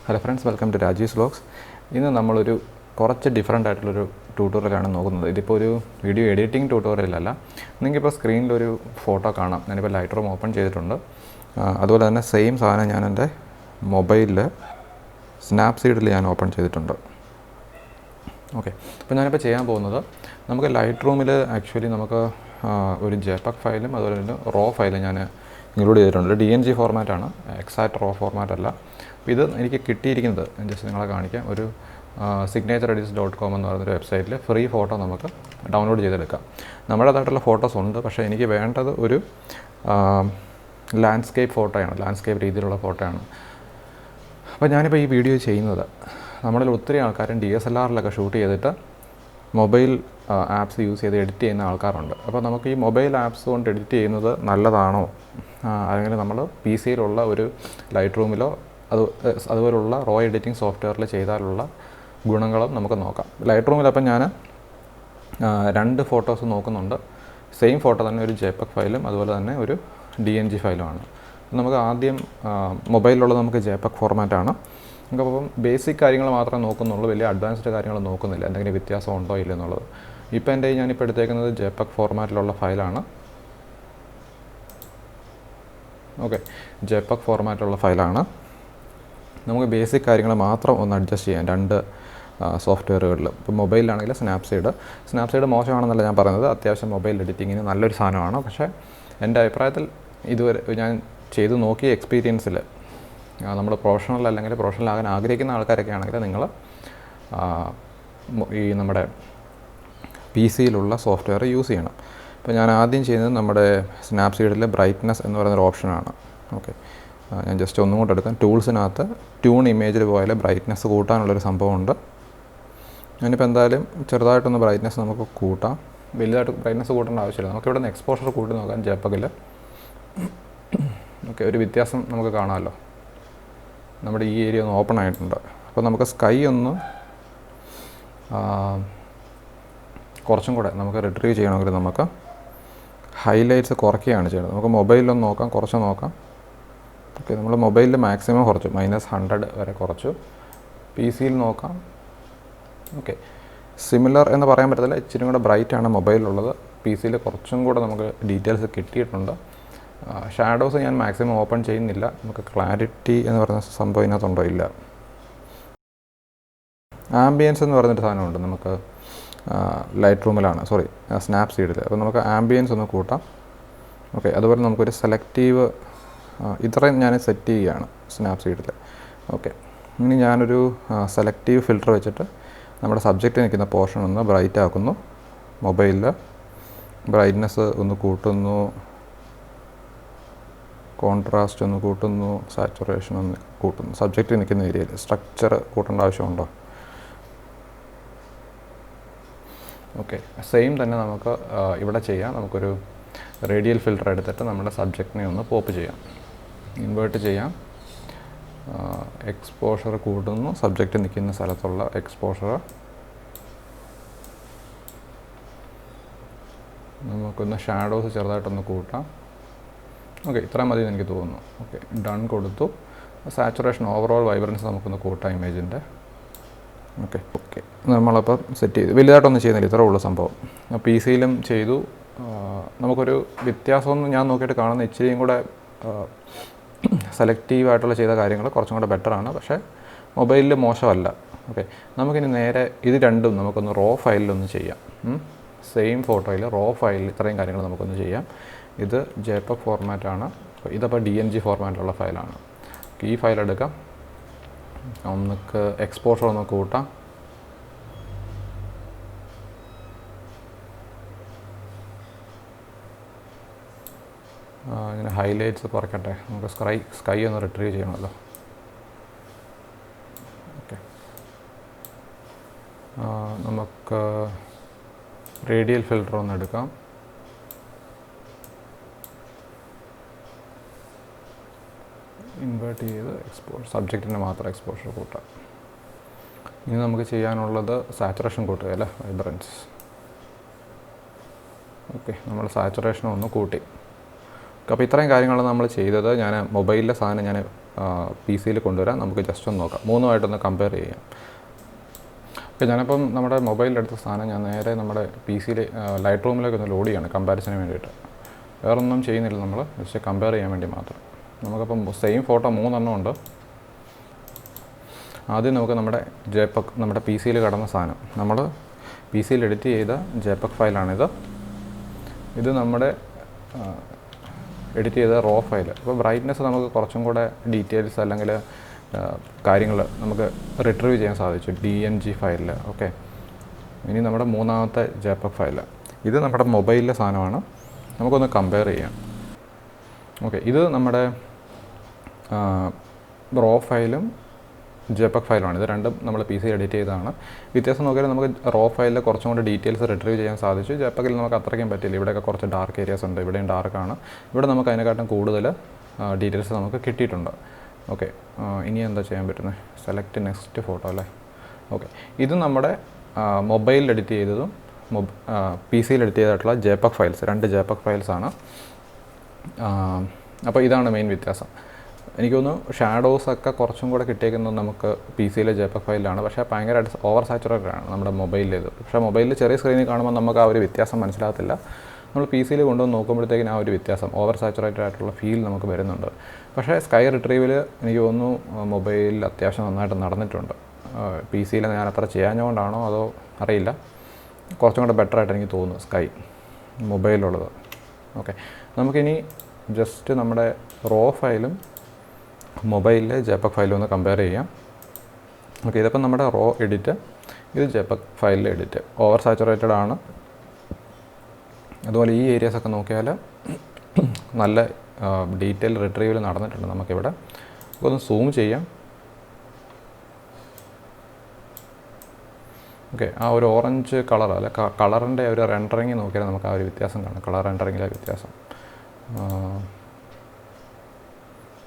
Hello friends, welcome to Rajeev's Vlogs. ഇന്ന് നമ്മളൊരു കുറച്ച് ഡിഫറെൻ്റ് ആയിട്ടുള്ളൊരു ട്യൂട്ടോറിയലാണ് നോക്കുന്നത്. ഇതിപ്പോൾ ഒരു വീഡിയോ എഡിറ്റിംഗ് ട്യൂട്ടോറിയലല്ല. നിങ്ങൾക്കിപ്പോൾ സ്ക്രീനിലൊരു ഫോട്ടോ കാണാം. ഞാനിപ്പോൾ ലൈറ്റ് റൂം ഓപ്പൺ ചെയ്തിട്ടുണ്ട്. അതുപോലെ തന്നെ സെയിം സാധനം ഞാൻ എൻ്റെ മൊബൈലിൽ സ്നാപ്സീഡിൽ ഞാൻ ഓപ്പൺ ചെയ്തിട്ടുണ്ട്. ഓക്കെ, അപ്പോൾ ഞാനിപ്പോൾ ചെയ്യാൻ പോകുന്നത് നമുക്ക് ലൈറ്റ് റൂമിൽ ആക്ച്വലി നമുക്ക് ഒരു JPEG ഫയലും അതുപോലെ തന്നെ റോ ഫയലും ഞാൻ ഇൻക്ലൂഡ് ചെയ്തിട്ടുണ്ട്. DNG ഫോർമാറ്റാണ്, എക്സാക്റ്റ് റോ ഫോർമാറ്റ് അല്ല. അപ്പോൾ ഇത് എനിക്ക് കിട്ടിയിരിക്കുന്നത് ഞാൻ ജസ്റ്റ് നിങ്ങളെ കാണിക്കാം. ഒരു signature.com എന്ന് പറയുന്നൊരു വെബ്സൈറ്റിൽ ഫ്രീ ഫോട്ടോ നമുക്ക് ഡൗൺലോഡ് ചെയ്തെടുക്കാം. നമ്മുടേതായിട്ടുള്ള ഫോട്ടോസ് ഉണ്ട്, പക്ഷേ എനിക്ക് വേണ്ടത് ഒരു ലാൻഡ്സ്കേപ്പ് ഫോട്ടോയാണ്, ലാൻഡ്സ്കേപ്പ് രീതിയിലുള്ള ഫോട്ടോയാണ്. അപ്പോൾ ഞാനിപ്പോൾ ഈ വീഡിയോ ചെയ്യുന്നത് നമ്മളിൽ ഒത്തിരി ആൾക്കാരും DSLR-ലൊക്കെ ഷൂട്ട് ചെയ്തിട്ട് മൊബൈൽ ആപ്സ് യൂസ് ചെയ്ത് എഡിറ്റ് ചെയ്യുന്ന ആൾക്കാരുണ്ട്. അപ്പോൾ നമുക്ക് ഈ മൊബൈൽ ആപ്സ് കൊണ്ട് എഡിറ്റ് ചെയ്യുന്നത് നല്ലതാണോ, അല്ലെങ്കിൽ നമ്മൾ PC-യിലുള്ള ഒരു ലൈറ്റ് റൂമിലോ അതുപോലുള്ള റോ എഡിറ്റിംഗ് സോഫ്റ്റ്വെയറിൽ ചെയ്താലുള്ള ഗുണങ്ങളും നമുക്ക് നോക്കാം. ലൈറ്റ് റൂമിലപ്പം ഞാൻ 2 ഫോട്ടോസ് നോക്കുന്നുണ്ട്. സെയിം ഫോട്ടോ തന്നെ ഒരു JPEG ഫയലും അതുപോലെ തന്നെ ഒരു DNG ഫയലുമാണ്. നമുക്ക് ആദ്യം മൊബൈലിലുള്ളത് നമുക്ക് JPEG ഫോർമാറ്റാണ്. നമുക്കപ്പം ബേസിക് കാര്യങ്ങൾ മാത്രമേ നോക്കുന്നുള്ളൂ, വലിയ അഡ്വാൻസ്ഡ് കാര്യങ്ങൾ നോക്കുന്നില്ല, എന്തെങ്കിലും വ്യത്യാസം ഉണ്ടോ ഇല്ല എന്നുള്ളത്. ഇപ്പോൾ എൻ്റെ ഞാനിപ്പോൾ എടുത്തേക്കുന്നത് JPEG ഫോർമാറ്റിലുള്ള ഫയലാണ്. ഓക്കെ, JPEG ഫോർമാറ്റിലുള്ള ഫയലാണ്. നമുക്ക് ബേസിക് കാര്യങ്ങൾ മാത്രം ഒന്ന് അഡ്ജസ്റ്റ് ചെയ്യാം 2 സോഫ്റ്റ്വെയറുകളിൽ. ഇപ്പോൾ മൊബൈലിലാണെങ്കിൽ സ്നാപ്സീഡ് മോശമാണെന്നല്ല ഞാൻ പറയുന്നത്, അത്യാവശ്യം മൊബൈൽ എഡിറ്റിങ്ങിന് നല്ലൊരു സാധനമാണ്. പക്ഷേ എൻ്റെ അഭിപ്രായത്തിൽ ഇതുവരെ ഞാൻ ചെയ്ത് നോക്കിയ എക്സ്പീരിയൻസിൽ നമ്മൾ പ്രൊഫഷണൽ അല്ലെങ്കിൽ പ്രൊഫഷണൽ ആകാൻ ആഗ്രഹിക്കുന്ന ആൾക്കാരൊക്കെ ആണെങ്കിൽ നിങ്ങൾ ഈ നമ്മുടെ PC-യിലുള്ള സോഫ്റ്റ്വെയർ യൂസ് ചെയ്യണം. ഇപ്പോൾ ഞാൻ ആദ്യം ചെയ്യുന്നത് നമ്മുടെ സ്നാപ്സീഡിലെ ബ്രൈറ്റ്നസ് എന്ന് പറയുന്നൊരു ഓപ്ഷനാണ്. ഓക്കെ, ഞാൻ ജസ്റ്റ് ഒന്നും കൂടെ എടുക്കാം. ടൂൾസിനകത്ത് ട്യൂൺ ഇമേജിൽ പോയാൽ ബ്രൈറ്റ്നസ് കൂട്ടാനുള്ളൊരു സംഭവമുണ്ട്. ഞാനിപ്പോൾ എന്തായാലും ചെറുതായിട്ടൊന്ന് ബ്രൈറ്റ്നസ് നമുക്ക് കൂട്ടാം. വലുതായിട്ട് ബ്രൈറ്റ്നസ് കൂട്ടേണ്ട ആവശ്യമില്ല. നമുക്കിവിടെ നിന്ന് എക്സ്പോഷർ കൂട്ടി നോക്കാം JPEG-ൽ. ഓക്കെ, ഒരു വ്യത്യാസം നമുക്ക് കാണാമല്ലോ. നമ്മുടെ ഈ ഏരിയ ഒന്ന് ഓപ്പൺ ആയിട്ടുണ്ട്. അപ്പോൾ നമുക്ക് സ്കൈ ഒന്ന് കുറച്ചും കൂടെ നമുക്ക് റിട്രീവ് ചെയ്യണമെങ്കിൽ നമുക്ക് ഹൈലൈറ്റ്സ് കുറയ്ക്കുകയാണ് ചെയ്യുന്നത്. നമുക്ക് മൊബൈലിലൊന്ന് നോക്കാം, കുറച്ച് നോക്കാം. ഓക്കെ, നമ്മൾ മൊബൈലിൽ മാക്സിമം കുറച്ചു, -100 വരെ കുറച്ചു. PC-യിൽ നോക്കാം. ഓക്കെ, സിമിലർ എന്ന് പറയാൻ പറ്റത്തില്ല, ഇച്ചിരി കൂടെ ബ്രൈറ്റാണ് മൊബൈലിലുള്ളത്. PC-യിൽ കുറച്ചും കൂടെ നമുക്ക് ഡീറ്റെയിൽസ് കിട്ടിയിട്ടുണ്ട്. ഷാഡോസ് ഞാൻ മാക്സിമം ഓപ്പൺ ചെയ്യുന്നില്ല. നമുക്ക് ക്ലാരിറ്റി എന്ന് പറയുന്ന സംഭവം ഇതിനകത്തുണ്ടോ ഇല്ല. ആംബിയൻസ് എന്ന് പറയുന്നൊരു സാധനമുണ്ട് നമുക്ക് ലൈറ്റ് റൂമിലാണ്, സ്നാപ്സീഡിൽ. അപ്പോൾ നമുക്ക് ആംബിയൻസ് ഒന്ന് കൂട്ടാം. ഓക്കെ, അതുപോലെ നമുക്കൊരു സെലക്റ്റീവ് ഇത്രയും ഞാൻ സെറ്റ് ചെയ്യുകയാണ് സ്നാപ്സീഡിൽ. ഓക്കെ, ഇനി ഞാനൊരു സെലക്റ്റീവ് ഫിൽറ്റർ വെച്ചിട്ട് നമ്മുടെ സബ്ജക്റ്റ് നിൽക്കുന്ന പോർഷൻ ഒന്ന് ബ്രൈറ്റ് ആക്കുന്നു. മൊബൈലിൽ ബ്രൈറ്റ്നസ് ഒന്ന് കൂട്ടുന്നു, കോൺട്രാസ്റ്റ് ഒന്ന് കൂട്ടുന്നു, സാച്ചുറേഷൻ ഒന്ന് കൂട്ടുന്നു. സബ്ജക്റ്റ് നിൽക്കുന്ന ഏരിയയിൽ സ്ട്രക്ചർ കൂട്ടേണ്ട ആവശ്യമുണ്ടോ? ഓക്കെ, സെയിം തന്നെ നമുക്ക് ഇവിടെ ചെയ്യാം. നമുക്കൊരു റേഡിയൽ ഫിൽറ്റർ എടുത്തിട്ട് നമ്മുടെ സബ്ജക്റ്റിനെ ഒന്ന് പോപ്പ് ചെയ്യാം, ഇൻവേർട്ട് ചെയ്യാം. എക്സ്പോഷർ കൂട്ടുന്നു, സബ്ജക്റ്റ് നിൽക്കുന്ന സ്ഥലത്തുള്ള എക്സ്പോഷർ. നമുക്കൊന്ന് ഷാഡോസ് ചെറുതായിട്ടൊന്ന് കൂട്ടാം. ഓക്കെ, ഇത്ര മതി എന്ന് എനിക്ക് തോന്നുന്നു. ഓക്കെ, ഡൺ കൊടുത്തു. സാച്ചുറേഷൻ, ഓവറോൾ വൈബ്രൻസ് നമുക്കൊന്ന് കൂട്ടാം ഇമേജിൻ്റെ. ഓക്കെ, നമ്മളപ്പോൾ സെറ്റ് ചെയ്തു. വലുതായിട്ടൊന്നും ചെയ്യുന്നില്ല, ഇത്രേ ഉള്ളൂ സംഭവം. PC-യിലും ചെയ്തു. നമുക്കൊരു വ്യത്യാസമൊന്നും ഞാൻ നോക്കിയിട്ട് കാണുന്ന ഇച്ചിരിയും കൂടെ സെലക്റ്റീവായിട്ടുള്ള ചെയ്ത കാര്യങ്ങൾ കുറച്ചും കൂടെ ബെറ്ററാണ്. പക്ഷേ മൊബൈലിൽ മോശമല്ല. ഓക്കെ, നമുക്കിനി നേരെ ഇത് രണ്ടും നമുക്കൊന്ന് റോ ഫയലിലൊന്ന് ചെയ്യാം. സെയിം ഫോട്ടോയിൽ റോ ഫയലിൽ ഇത്രയും കാര്യങ്ങൾ നമുക്കൊന്ന് ചെയ്യാം. ഇത് JPEG ഫോർമാറ്റാണ്. ഇതപ്പോൾ DNG ഫോർമാറ്റിലുള്ള ഫയലാണ്. ഈ ഫയൽ എടുക്കാം, നമുക്ക് എക്സ്പോഷർ ഒന്ന് കൂട്ടാം. ഇങ്ങനെ ഹൈലൈറ്റ്സ് കുറയ്ക്കട്ടെ. നമുക്ക് സ്കൈ ഒന്ന് റിട്രീവ് ചെയ്യണമല്ലോ. ഓക്കെ, നമുക്ക് റേഡിയൽ ഫിൽറ്റർ ഒന്ന് എടുക്കാം. ഇൻവേർട്ട് ചെയ്ത് സബ്ജക്റ്റിന് മാത്രം എക്സ്പോഷർ കൂട്ടാം. ഇനി നമുക്ക് ചെയ്യാനുള്ളത് സാച്ചുറേഷൻ കൂട്ടുക അല്ലേ, വൈബ്രൻസ്. ഓക്കെ, നമ്മൾ സാച്ചുറേഷൻ ഒന്ന് കൂട്ടി. അപ്പോൾ ഇത്രയും കാര്യങ്ങളാണ് നമ്മൾ ചെയ്തത്. ഞാൻ മൊബൈലിലെ സാധനം ഞാൻ പി സിയിൽ കൊണ്ടുവരാം. നമുക്ക് ജസ്റ്റ് ഒന്ന് നോക്കാം, മൂന്നുമായിട്ടൊന്ന് കമ്പയർ ചെയ്യാം. ഓക്കെ, ഞാനിപ്പം നമ്മുടെ മൊബൈലിലെടുത്ത സാധനം ഞാൻ നേരെ നമ്മുടെ പി സിയിൽ ലൈറ്റ് റൂമിലേക്ക് ഒന്ന് ലോഡ് ചെയ്യാണ് കമ്പാരിസന് വേണ്ടിയിട്ട്. വേറൊന്നും ചെയ്യുന്നില്ല, നമ്മൾ ജസ്റ്റ് കമ്പയർ ചെയ്യാൻ വേണ്ടി മാത്രം. നമുക്കപ്പം സെയിം ഫോട്ടോ 3 എണ്ണം ഉണ്ട്. ആദ്യം നമുക്ക് നമ്മുടെ JPEG, നമ്മുടെ പി സിയിൽ കിടന്ന സാധനം, നമ്മൾ പി സിയിൽ എഡിറ്റ് ചെയ്ത JPEG ഫയലാണിത്. ഇത് നമ്മുടെ എഡിറ്റ് ചെയ്ത റോ ഫയൽ. അപ്പോൾ ബ്രൈറ്റ്നെസ് നമുക്ക് കുറച്ചും കൂടെ ഡീറ്റെയിൽസ് അല്ലെങ്കിൽ കാര്യങ്ങൾ നമുക്ക് റിട്രീവ് ചെയ്യാൻ സാധിച്ചു DNG ഫയലിൽ. ഓക്കെ, ഇനി നമ്മുടെ മൂന്നാമത്തെ JPEG ഫയൽ, ഇത് നമ്മുടെ മൊബൈലിലെ സാധനമാണ്. നമുക്കൊന്ന് കമ്പയർ ചെയ്യാം. ഓക്കെ, ഇത് നമ്മുടെ റോ ഫയലും JPEG ഫയലുമാണ്. ഇത് രണ്ടും നമ്മൾ പി സി എഡിറ്റ് ചെയ്തതാണ്. വ്യത്യാസം നോക്കിയാൽ നമുക്ക് റോ ഫയലിൽ കുറച്ചും കൂടി ഡീറ്റെയിൽസ് റിട്രീവ് ചെയ്യാൻ സാധിച്ചു. JPEGൽ നമുക്ക് അത്രയ്ക്കും പറ്റില്ല. ഇവിടെയൊക്കെ കുറച്ച് ഡാർക്ക് ഏരിയാസ് ഉണ്ട്, ഇവിടെയും ഡാർക്കാണ്. ഇവിടെ നമുക്ക് അതിനെക്കാട്ടും കൂടുതൽ ഡീറ്റെയിൽസ് നമുക്ക് കിട്ടിയിട്ടുണ്ട്. ഓക്കെ, ഇനി എന്താ ചെയ്യാൻ പറ്റുന്നത്? സെലക്ട് നെക്സ്റ്റ് ഫോട്ടോ അല്ലേ. ഓക്കെ, ഇത് നമ്മുടെ മൊബൈലിൽ എഡിറ്റ് ചെയ്തതും പി സിയിൽ എഡിറ്റ് ചെയ്തിട്ടുള്ള JPEG ഫയൽസ്, 2 JPEG ഫയൽസാണ്. അപ്പോൾ ഇതാണ് മെയിൻ വ്യത്യാസം. എനിക്ക് തോന്നുന്നു ഷാഡോസൊക്കെ കുറച്ചും കൂടെ കിട്ടിയേക്കുന്നത് നമുക്ക് പി സിയിലെ JPEG ഫയലിലാണ്. പക്ഷേ ഭയങ്കരമായിട്ട് ഓവർ സാച്ചുറേറ്റഡ് ആണ് നമ്മുടെ മൊബൈലിലേത്. പക്ഷേ മൊബൈലിൽ ചെറിയ സ്ക്രീനിൽ കാണുമ്പോൾ നമുക്ക് ആ ഒരു വ്യത്യാസം മനസ്സിലാകത്തില്ല. നമ്മൾ പി സിയിൽ കൊണ്ടുവന്ന് നോക്കുമ്പോഴത്തേക്കിന് ആ ഒരു വ്യത്യാസം, ഓവർ സാച്ചുറേറ്റഡ് ആയിട്ടുള്ള ഫീൽ നമുക്ക് വരുന്നുണ്ട്. പക്ഷേ സ്കൈ റിട്രീവിൽ എനിക്ക് തോന്നുന്നു മൊബൈലിൽ അത്യാവശ്യം നന്നായിട്ട് നടന്നിട്ടുണ്ട്. പി സിയിൽ ഞാൻ അത്ര ചെയ്യാഞ്ഞുകൊണ്ടാണോ അതോ അറിയില്ല, കുറച്ചും കൂടെ ബെറ്ററായിട്ട് എനിക്ക് തോന്നുന്നു സ്കൈ മൊബൈലിലുള്ളത്. ഓക്കെ, നമുക്കിനി ജസ്റ്റ് നമ്മുടെ റോ ഫയലും മൊബൈലിലെ JPEG ഫയലും ഒന്ന് കമ്പയർ ചെയ്യാം. ഓക്കെ, ഇതിപ്പം നമ്മുടെ റോ എഡിറ്റ്, ഇത് JPEG ഫയലിലെ എഡിറ്റ്. ഓവർ സാച്ചുറേറ്റഡ് ആണ്. അതുപോലെ ഈ ഏരിയാസൊക്കെ നോക്കിയാൽ നല്ല ഡീറ്റെയിൽ റിട്രീവൽ നടന്നിട്ടുണ്ട് നമുക്കിവിടെ. ഒന്ന് സൂം ചെയ്യാം. ഓക്കെ, ആ ഒരു ഓറഞ്ച് കളർ അല്ല, കളറിൻ്റെ ഒരു റെൻഡറിങ് നോക്കിയാൽ നമുക്ക് ആ ഒരു വ്യത്യാസം കാണാം. കളർ റെൻഡറിങ്ങിലെ വ്യത്യാസം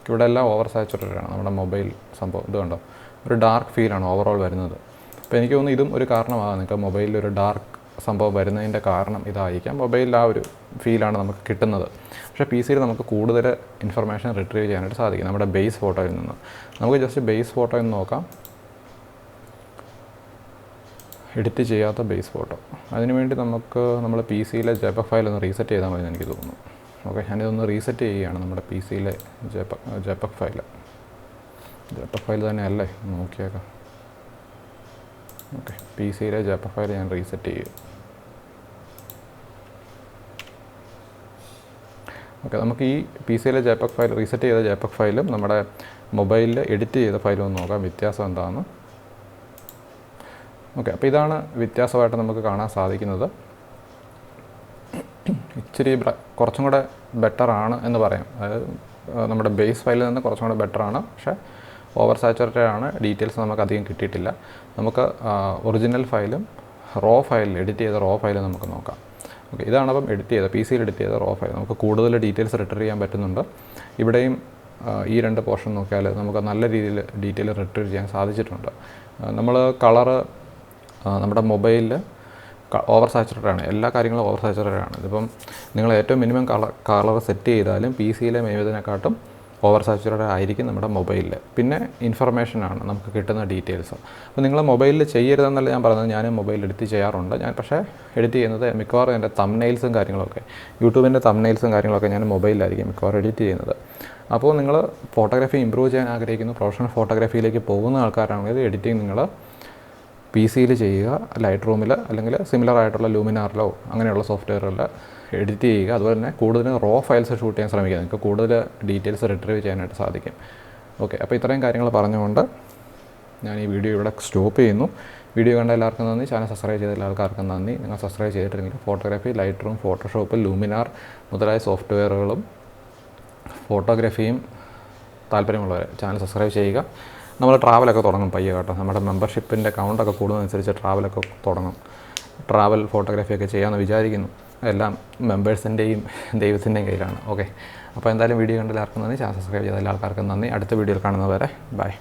ഇവിടെ എല്ലാം ഓവർ സാച്ചുറേറ്റഡ് ആണ് നമ്മുടെ മൊബൈൽ സംഭവം. ഇത് കണ്ടോ, ഒരു ഡാർക്ക് ഫീലാണ് ഓവറോൾ വരുന്നത്. അപ്പോൾ എനിക്ക് തോന്നുന്നു ഇതും ഒരു കാരണമാകാം. നിങ്ങൾക്ക് മൊബൈലിൽ ഒരു ഡാർക്ക് സംഭവം വരുന്നതിൻ്റെ കാരണം ഇതായിരിക്കാം. മൊബൈലിൽ ആ ഒരു ഫീലാണ് നമുക്ക് കിട്ടുന്നത്. പക്ഷേ പി സിയിൽ നമുക്ക് കൂടുതൽ ഇൻഫർമേഷൻ റിട്രീവ് ചെയ്യാനായിട്ട് സാധിക്കും നമ്മുടെ ബേസ് ഫോട്ടോയിൽ നിന്ന്. നമുക്ക് ജസ്റ്റ് ബേസ് ഫോട്ടോയിൽ നിന്ന് നോക്കാം, എഡിറ്റ് ചെയ്യാത്ത ബേസ് ഫോട്ടോ. അതിനുവേണ്ടി നമുക്ക് നമ്മൾ പി സിയിലെ JPEG ഫയൽ ഒന്ന് റീസെറ്റ് ചെയ്താൽ മതി എനിക്ക് തോന്നുന്നു. ഓക്കെ, ഞാനിതൊന്ന് റീസെറ്റ് ചെയ്യുകയാണ്. നമ്മുടെ പി സിയിലെ JPEG ഫയൽ തന്നെ അല്ലേ, നോക്കിയേക്കാം. ഓക്കെ, പി സിയിലെ JPEG ഫയൽ ഞാൻ റീസെറ്റ് ചെയ്യും. ഓക്കെ, നമുക്ക് ഈ പി സിയിലെ JPEG ഫയൽ, റീസെറ്റ് ചെയ്ത JPEG ഫയലും നമ്മുടെ മൊബൈലിൽ എഡിറ്റ് ചെയ്ത ഫയലും ഒന്ന് നോക്കാം വ്യത്യാസം എന്താണെന്ന്. ഓക്കെ, അപ്പോൾ ഇതാണ് വ്യത്യാസമായിട്ട് നമുക്ക് കാണാൻ സാധിക്കുന്നത്. ഇച്ചിരി കുറച്ചും കൂടെ ബെറ്ററാണ് എന്ന് പറയാം. അതായത് നമ്മുടെ ബേസ് ഫയലിൽ നിന്ന് കുറച്ചും കൂടെ ബെറ്ററാണ്. പക്ഷേ ഓവർ സാച്ചുറേറ്റഡ് ആണ്, ഡീറ്റെയിൽസ് നമുക്ക് അധികം കിട്ടിയിട്ടില്ല. നമുക്ക് ഒറിജിനൽ ഫയലും റോ ഫയലിൽ എഡിറ്റ് ചെയ്ത റോ ഫയലും നമുക്ക് നോക്കാം. ഓക്കെ, ഇതാണ് അപ്പം എഡിറ്റ് ചെയ്ത പി സിയിൽ എഡിറ്റ് ചെയ്ത റോ ഫയൽ. നമുക്ക് കൂടുതൽ ഡീറ്റെയിൽസ് റിട്രീവ് ചെയ്യാൻ പറ്റുന്നുണ്ട്. ഇവിടെയും ഈ 2 പോർഷൻ നോക്കിയാൽ നമുക്ക് നല്ല രീതിയിൽ ഡീറ്റെയിൽ റിട്രീവ് ചെയ്യാൻ സാധിച്ചിട്ടുണ്ട്. നമ്മൾ കളറ് നമ്മുടെ മൊബൈലിൽ ഓവർ സാച്ചുറേറ്റഡ് ആണ്, എല്ലാ കാര്യങ്ങളും ഓവർ സാച്ചുറേറ്റഡ് ആണ്. ഇതിപ്പം നിങ്ങൾ ഏറ്റവും മിനിമം കളർ സെറ്റ് ചെയ്താലും പി സിയിലെ മേവതിനെക്കാട്ടും ഓവർ സാച്ചുറേറ്റഡ് ആയിരിക്കും നമ്മുടെ മൊബൈലിൽ. പിന്നെ ഇൻഫർമേഷനാണ് നമുക്ക് കിട്ടുന്ന ഡീറ്റെയിൽസ്. അപ്പോൾ നിങ്ങൾ മൊബൈലിൽ ചെയ്യരുതെന്നല്ല ഞാൻ പറയുന്നത്, ഞാൻ മൊബൈലിൽ എഡിറ്റ് ചെയ്യാറുണ്ട്. ഞാൻ പക്ഷേ എഡിറ്റ് ചെയ്യുന്നത് മിക്കവാറും എൻ്റെ തംബ്നെയിൽസും കാര്യങ്ങളൊക്കെ, യൂട്യൂബിൻ്റെ തംബ്നെയിൽസും കാര്യങ്ങളൊക്കെ ഞാൻ മൊബൈലിലായിരിക്കും മിക്കവാറും എഡിറ്റ് ചെയ്യുന്നത്. അപ്പോൾ നിങ്ങൾ ഫോട്ടോഗ്രാഫി ഇമ്പ്രൂവ് ചെയ്യാൻ ആഗ്രഹിക്കുന്നു, പ്രൊഫഷണൽ ഫോട്ടോഗ്രാഫിയിലേക്ക് പോകുന്ന ആൾക്കാരാണെങ്കിൽ എഡിറ്റിംഗ് നിങ്ങൾ പി സിയിൽ ചെയ്യുക, ലൈറ്റ് റൂമിൽ അല്ലെങ്കിൽ സിമിലർ ആയിട്ടുള്ള ലൂമിനാറിലോ അങ്ങനെയുള്ള സോഫ്റ്റ്വെയറിൽ എഡിറ്റ് ചെയ്യുക. അതുപോലെ തന്നെ കൂടുതൽ റോ ഫയൽസ് ഷൂട്ട് ചെയ്യാൻ ശ്രമിക്കുക. നിങ്ങൾക്ക് കൂടുതൽ ഡീറ്റെയിൽസ് റിട്രീവ് ചെയ്യാനായിട്ട് സാധിക്കും. ഓക്കെ, അപ്പോൾ ഇത്രയും കാര്യങ്ങൾ പറഞ്ഞുകൊണ്ട് ഞാൻ ഈ വീഡിയോ ഇവിടെ സ്റ്റോപ്പ് ചെയ്യുന്നു. വീഡിയോ കണ്ട എല്ലാവർക്കും നന്ദി. ചാനൽ സബ്സ്ക്രൈബ് ചെയ്ത എല്ലാവർക്കും നന്ദി. നിങ്ങൾ സബ്സ്ക്രൈബ് ചെയ്തിട്ടുണ്ടെങ്കിൽ photography, light room, Photoshop, Luminar മുതലായ സോഫ്റ്റ്വെയറുകളും ഫോട്ടോഗ്രാഫിയും താല്പര്യമുള്ളവർ ചാനൽ സബ്സ്ക്രൈബ് ചെയ്യുക. നമ്മൾ ട്രാവലൊക്കെ തുടങ്ങും പയ്യെ കേട്ടോ. നമ്മുടെ മെമ്പർഷിപ്പിൻ്റെ കൗണ്ടൊക്കെ കൂടുന്നതനുസരിച്ച് ട്രാവലൊക്കെ തുടങ്ങും. ട്രാവൽ ഫോട്ടോഗ്രാഫിയൊക്കെ ചെയ്യാമെന്ന് വിചാരിക്കുന്നു. എല്ലാം മെമ്പേഴ്സിൻ്റെയും ദൈവത്തിൻ്റെയും കയ്യിലാണ്. ഓക്കെ, അപ്പോൾ എന്തായാലും വീഡിയോ കണ്ട എല്ലാവർക്കും നന്ദി. ചാനൽ സബ്സ്ക്രൈബ് ചെയ്ത എല്ലാ ആൾക്കാർക്കും നന്ദി. അടുത്ത വീഡിയോയിൽ കാണുന്നവരെ ബൈ.